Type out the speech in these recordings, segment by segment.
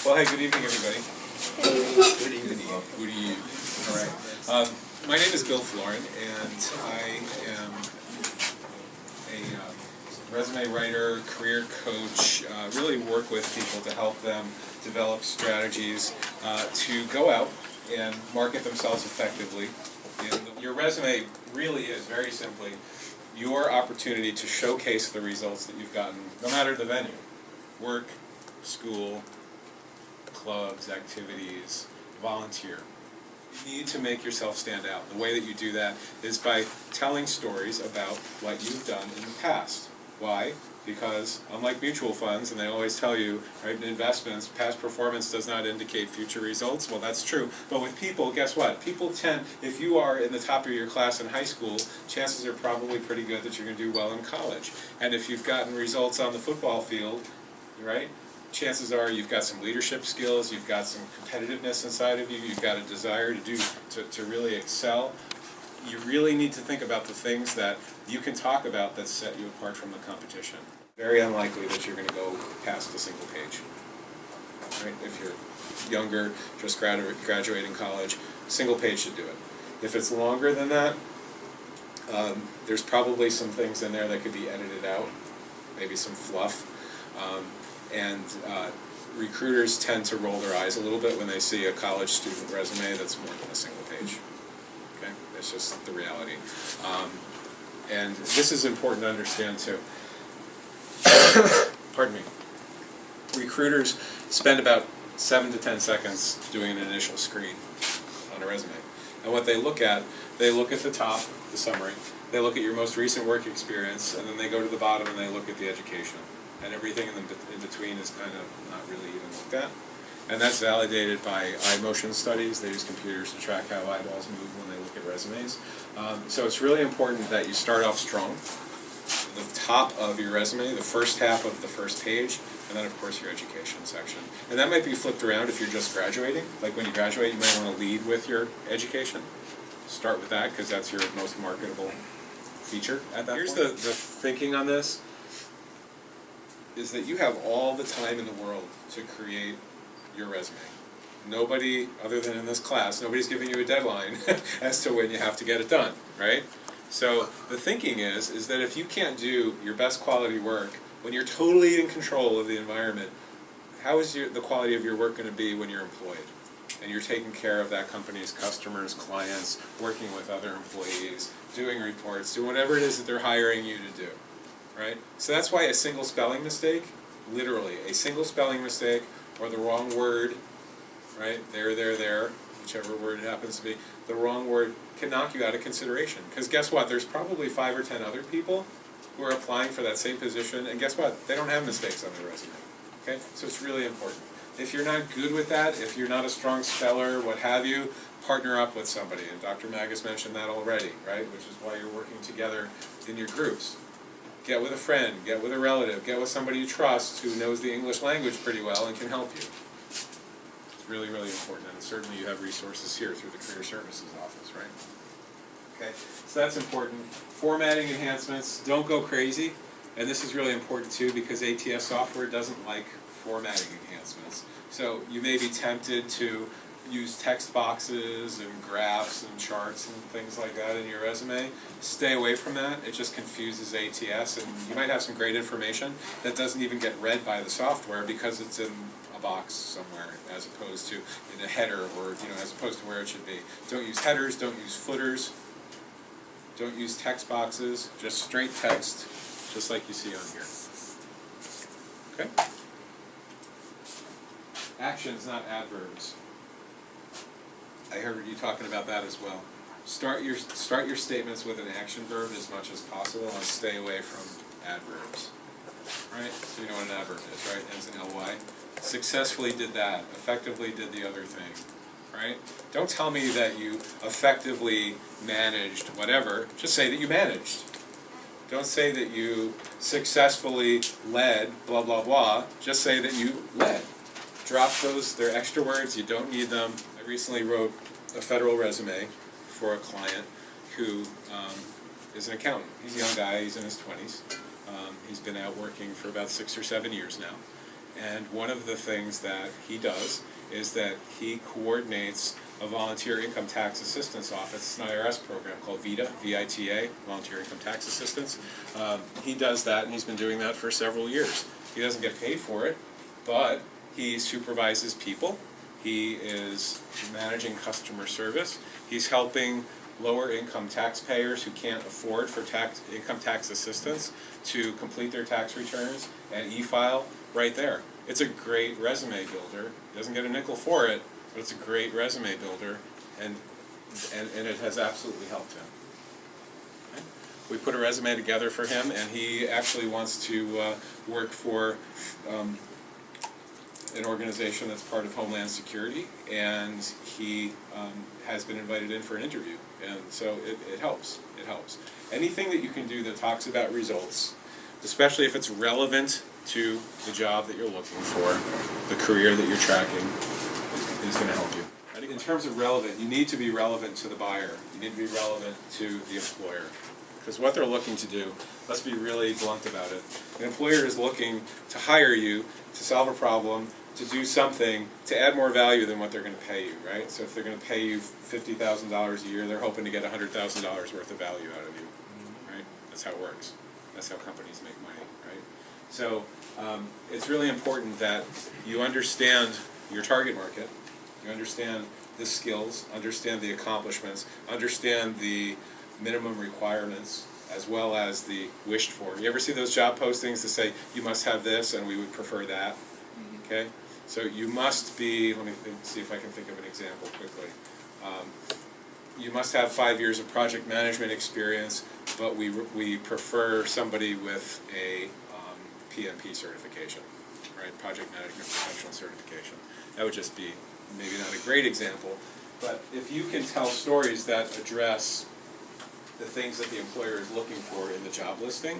Well, hey, good evening, everybody. Good evening. Good evening. All right. My name is Bill Florin, and I am a resume writer, career coach, really work with people to help them develop strategies to go out and market themselves effectively. And your resume really is, very simply, your opportunity to showcase the results that you've gotten, no matter the venue. Work, school, clubs, activities, volunteer. You need to make yourself stand out. The way that you do that is by telling stories about what you've done in the past. Why? Because unlike mutual funds, and they always tell you, right, in investments, past performance does not indicate future results. Well, that's true. But with people, guess what? People tend, if you are in the top of your class in high school, chances are probably pretty good that you're going to do well in college. And if you've gotten results on the football field, right, chances are you've got some leadership skills, you've got some competitiveness inside of you, you've got a desire to really excel. You really need to think about the things that you can talk about that set you apart from the competition. Very unlikely that you're going to go past a single page. Right? If you're younger, just graduating college, single page should do it. If it's longer than that, there's probably some things in there that could be edited out, maybe some fluff. And recruiters tend to roll their eyes a little bit when they see a college student resume that's more than a single page. Okay, it's just the reality. And this is important to understand too. Pardon me. Recruiters spend about 7 to 10 seconds doing an initial screen on a resume. And what they look at the top, the summary, they look at your most recent work experience, and then they go to the bottom and they look at the education. And everything in between is kind of not really even looked at. And that's validated by eye motion studies. They use computers to track how eyeballs move when they look at resumes. So it's really important that you start off strong. The top of your resume, the first half of the first page, and then of course your education section. And that might be flipped around if you're just graduating. Like when you graduate, you might want to lead with your education. Start with that because that's your most marketable feature at that point. Here's the thinking on this. Is that you have all the time in the world to create your resume. Nobody, other than in this class, nobody's giving you a deadline as to when you have to get it done, right? So the thinking is that if you can't do your best quality work when you're totally in control of the environment, how is the quality of your work going to be when you're employed? And you're taking care of that company's customers, clients, working with other employees, doing reports, doing whatever it is that they're hiring you to do. Right? So that's why a single spelling mistake, literally, a single spelling mistake or the wrong word, right, there, whichever word it happens to be, the wrong word can knock you out of consideration. Because guess what? There's probably 5 or 10 other people who are applying for that same position, and guess what? They don't have mistakes on their resume. Okay? So it's really important. If you're not good with that, if you're not a strong speller, what have you, partner up with somebody. And Dr. Magas mentioned that already, right? Which is why you're working together in your groups. Get with a friend, get with a relative, get with somebody you trust who knows the English language pretty well and can help you. It's really, really important, and certainly you have resources here through the Career Services Office, right? Okay, so that's important. Formatting enhancements, don't go crazy, and this is really important too because ATS software doesn't like formatting enhancements. So you may be tempted to use text boxes and graphs and charts and things like that in your resume. Stay away from that. It just confuses ATS, and you might have some great information that doesn't even get read by the software because it's in a box somewhere as opposed to in a header or as opposed to where it should be. Don't use headers, don't use footers, don't use text boxes, just straight text, just like you see on here. Okay? Actions, not adverbs. I heard you talking about that as well. Start your statements with an action verb as much as possible, and stay away from adverbs. Right? So you know what an adverb is, right? Ends in ly. Successfully did that. Effectively did the other thing. Right? Don't tell me that you effectively managed whatever. Just say that you managed. Don't say that you successfully led blah blah blah. Just say that you led. Drop those. They're extra words. You don't need them. I recently wrote a federal resume for a client who is an accountant. He's a young guy. He's in his 20s. He's been out working for about 6 or 7 years now. And one of the things that he does is that he coordinates a volunteer income tax assistance office. It's an IRS program called VITA, V-I-T-A, Volunteer Income Tax Assistance. He does that, and he's been doing that for several years. He doesn't get paid for it, but he supervises people. He is managing customer service. He's helping lower income taxpayers who can't afford for income tax assistance to complete their tax returns and e-file right there. It's a great resume builder. He doesn't get a nickel for it, but it's a great resume builder, and it has absolutely helped him. Okay? We put a resume together for him, and he actually wants to work for an organization that's part of Homeland Security, and he has been invited in for an interview, and so it helps. It helps. Anything that you can do that talks about results, especially if it's relevant to the job that you're looking for, the career that you're tracking, is going to help you. In terms of relevant, you need to be relevant to the buyer. You need to be relevant to the employer. Because what they're looking to do, let's be really blunt about it, an employer is looking to hire you to solve a problem, to do something, to add more value than what they're going to pay you, right? So if they're going to pay you $50,000 a year, they're hoping to get $100,000 worth of value out of you, right? That's how it works. That's how companies make money, right? So it's really important that you understand your target market, you understand the skills, understand the accomplishments, understand the minimum requirements, as well as the wished for. You ever see those job postings that say, you must have this and we would prefer that? Okay? So you must be, let me see if I can think of an example quickly. You must have 5 years of project management experience, but we prefer somebody with a PMP certification, right? Project Management Professional Certification. That would just be maybe not a great example, but if you can tell stories that address the things that the employer is looking for in the job listing,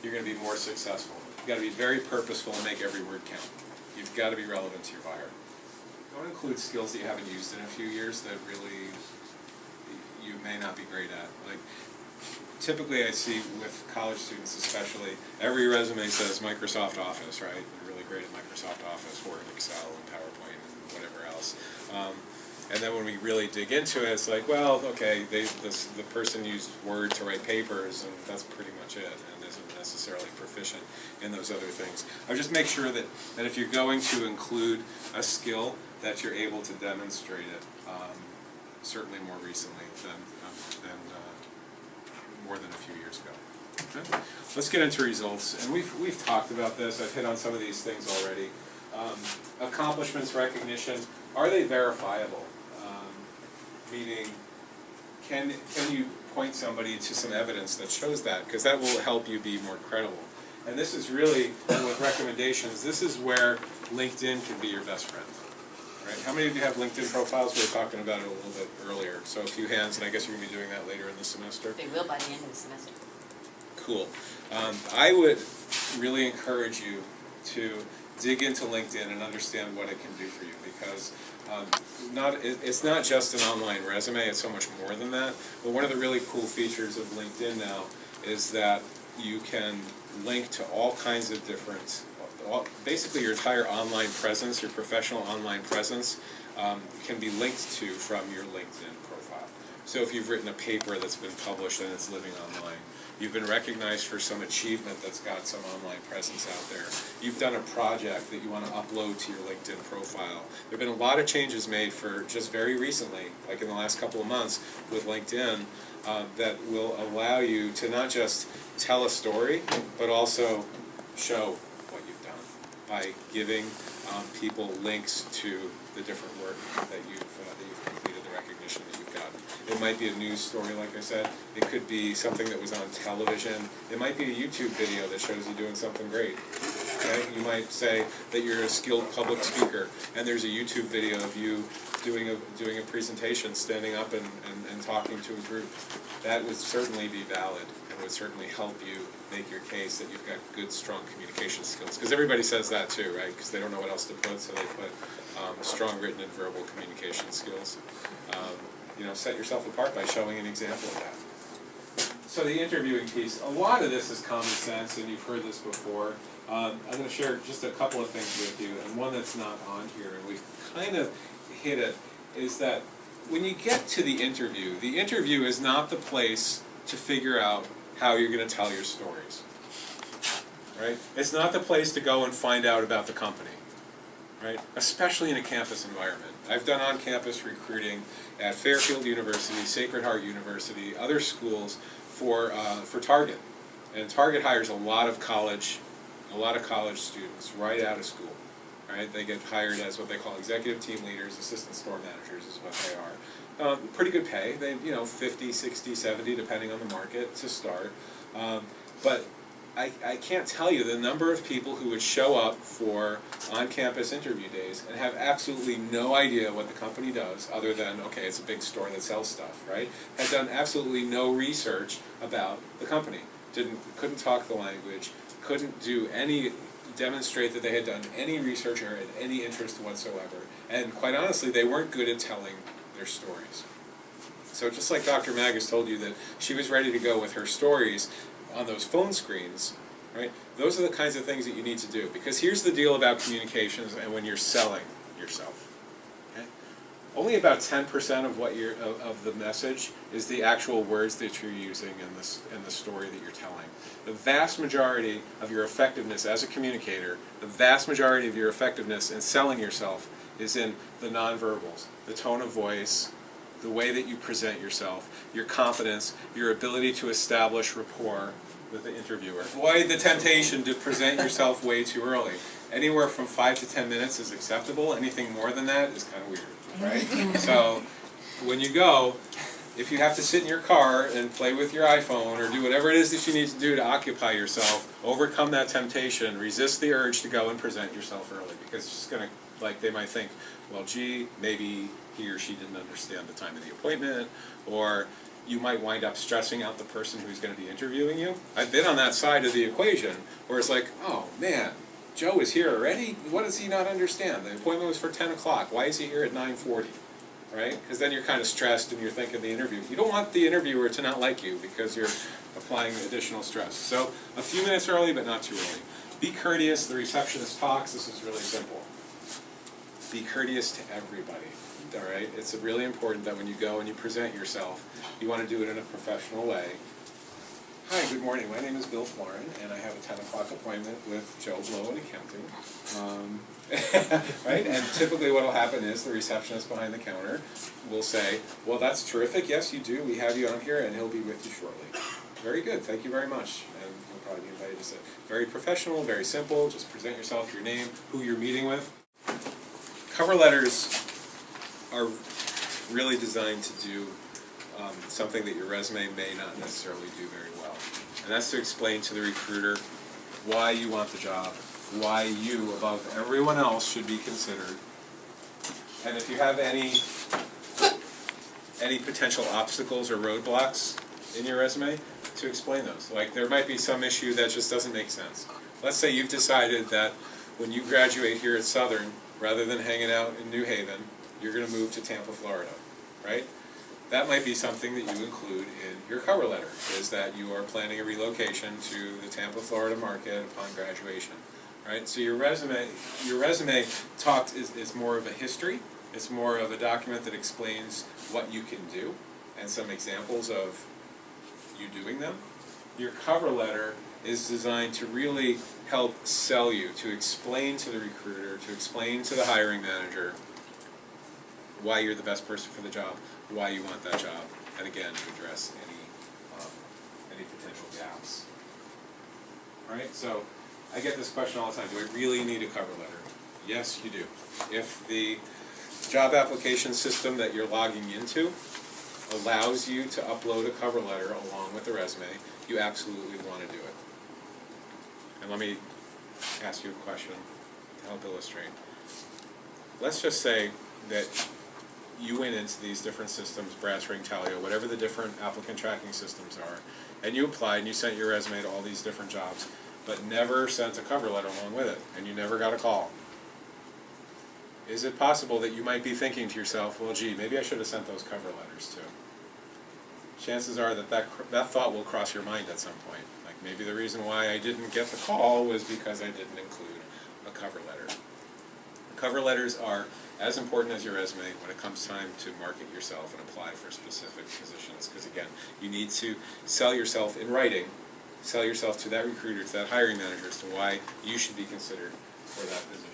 you're going to be more successful. You've got to be very purposeful and make every word count. You've got to be relevant to your buyer. Don't include skills that you haven't used in a few years that really you may not be great at. Like, typically I see with college students especially, every resume says Microsoft Office, right? They're really great at Microsoft Office, Word, Excel, and PowerPoint, and whatever else. And then when we really dig into it, it's like, well, okay, the person used Word to write papers, and that's pretty much it, and isn't necessarily proficient in those other things. I would just make sure that if you're going to include a skill, that you're able to demonstrate it, certainly more recently than more than a few years ago. Okay. Let's get into results, and we've talked about this. I've hit on some of these things already. Accomplishments, recognition, are they verifiable? Meaning, can you point somebody to some evidence that shows that? Because that will help you be more credible. And this is really, with recommendations, this is where LinkedIn can be your best friend. Right? How many of you have LinkedIn profiles? We were talking about it a little bit earlier. So a few hands, and I guess you're going to be doing that later in the semester. They will by the end of the semester. Cool. I would really encourage you to dig into LinkedIn and understand what it can do for you, because it's not just an online resume, it's so much more than that. But one of the really cool features of LinkedIn now is that you can link to all kinds of different, basically your entire online presence, your professional online presence, can be linked to from your LinkedIn profile. So if you've written a paper that's been published and it's living online, you've been recognized for some achievement that's got some online presence out there, you've done a project that you want to upload to your LinkedIn profile. There have been a lot of changes made for just very recently, like in the last couple of months with LinkedIn, that will allow you to not just tell a story, but also show what you've done by giving people links to the different work that you've completed, the recognition that you've gotten. It might be a news story, like I said. It could be something that was on television. It might be a YouTube video that shows you doing something great. Okay? You might say that you're a skilled public speaker, and there's a YouTube video of you doing a presentation, standing up and talking to a group. That would certainly be valid and would certainly help you make your case that you've got good, strong communication skills. Because everybody says that too, right? Because they don't know what else to put, so they put strong written and verbal communication skills. Set yourself apart by showing an example of that. So the interviewing piece, a lot of this is common sense, and you've heard this before. I'm going to share just a couple of things with you, and one that's not on here, and we've kind of hit it, is that when you get to the interview is not the place to figure out how you're going to tell your stories. Right? It's not the place to go and find out about the company. Right? Especially in a campus environment. I've done on-campus recruiting at Fairfield University, Sacred Heart University, other schools for Target. And Target hires a lot of college students right out of school. Right? They get hired as what they call executive team leaders, assistant store managers is what they are. Pretty good pay. They, 50, 60, 70, depending on the market to start. But I can't tell you the number of people who would show up for on-campus interview days and have absolutely no idea what the company does, other than, okay, it's a big store that sells stuff, right? Had done absolutely no research about the company. Couldn't talk the language, couldn't demonstrate that they had done any research or had any interest whatsoever. And quite honestly, they weren't good at telling their stories. So just like Dr. Magas told you that she was ready to go with her stories on those phone screens, right? Those are the kinds of things that you need to do. Because here's the deal about communications and when you're selling yourself. Okay? Only about 10% of the message is the actual words that you're using in the story that you're telling. The vast majority of your effectiveness as a communicator, the vast majority of your effectiveness in selling yourself is in the nonverbals, the tone of voice, the way that you present yourself, your confidence, your ability to establish rapport with the interviewer. Avoid the temptation to present yourself way too early. Anywhere from 5 to 10 minutes is acceptable. Anything more than that is kind of weird, right? So when you go, if you have to sit in your car and play with your iPhone or do whatever it is that you need to do to occupy yourself, overcome that temptation, resist the urge to go and present yourself early, because it's just going to, they might think, well, gee, maybe he or she didn't understand the time of the appointment, or you might wind up stressing out the person who's going to be interviewing you. I've been on that side of the equation where it's like, oh man, Joe is here already? What does he not understand? The appointment was for 10 o'clock. Why is he here at 9:40? Right? Because then you're kind of stressed and you're thinking the interview. You don't want the interviewer to not like you because you're applying additional stress. So a few minutes early, but not too early. Be courteous. The receptionist talks. This is really simple. Be courteous to everybody. All right? It's really important that when you go and you present yourself, you want to do it in a professional way. Hi, good morning. My name is Bill Florin, and I have a 10 o'clock appointment with Joe Blow in accounting. Right? And typically what will happen is the receptionist behind the counter will say, well, that's terrific. Yes, you do. We have you on here, and he'll be with you shortly. Very good. Thank you very much. And you'll probably be invited to sit. Very professional, very simple. Just present yourself, your name, who you're meeting with. Cover letters are really designed to do something that your resume may not necessarily do very well. And that's to explain to the recruiter why you want the job, why you, above everyone else, should be considered. And if you have any potential obstacles or roadblocks in your resume, to explain those. Like, there might be some issue that just doesn't make sense. Let's say you've decided that when you graduate here at Southern, rather than hanging out in New Haven, you're going to move to Tampa, Florida, right? That might be something that you include in your cover letter, is that you are planning a relocation to the Tampa, Florida market upon graduation, right? So your resume is more of a history. It's more of a document that explains what you can do and some examples of you doing them. Your cover letter is designed to really help sell you, to explain to the recruiter, to explain to the hiring manager why you're the best person for the job, why you want that job, and again, to address any potential gaps. All right, so I get this question all the time, do I really need a cover letter? Yes, you do. If the job application system that you're logging into allows you to upload a cover letter along with the resume, you absolutely want to do it. And let me ask you a question to help illustrate. Let's just say that you went into these different systems, Brass Ring, Talio, whatever the different applicant tracking systems are, and you applied and you sent your resume to all these different jobs, but never sent a cover letter along with it, and you never got a call. Is it possible that you might be thinking to yourself, well, gee, maybe I should have sent those cover letters too? chances are that thought will cross your mind at some point. Like, maybe the reason why I didn't get the call was because I didn't include a cover letter. Cover letters are as important as your resume when it comes time to market yourself and apply for specific positions, because again, you need to sell yourself in writing, sell yourself to that recruiter, to that hiring manager, as to why you should be considered for that position.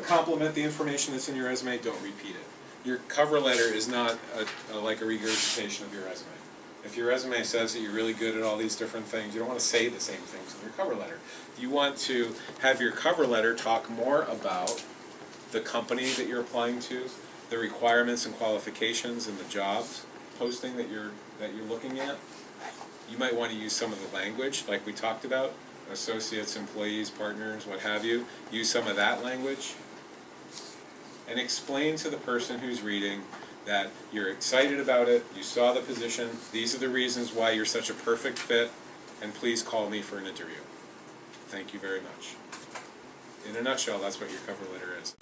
Complement the information that's in your resume, don't repeat it. Your cover letter is not like a regurgitation of your resume. If your resume says that you're really good at all these different things, you don't want to say the same things in your cover letter. You want to have your cover letter talk more about the company that you're applying to, the requirements and qualifications and the jobs posting that you're looking at. You might want to use some of the language like we talked about, associates, employees, partners, what have you. Use some of that language and explain to the person who's reading that you're excited about it, you saw the position, these are the reasons why you're such a perfect fit, and please call me for an interview. Thank you very much. In a nutshell, that's what your cover letter is.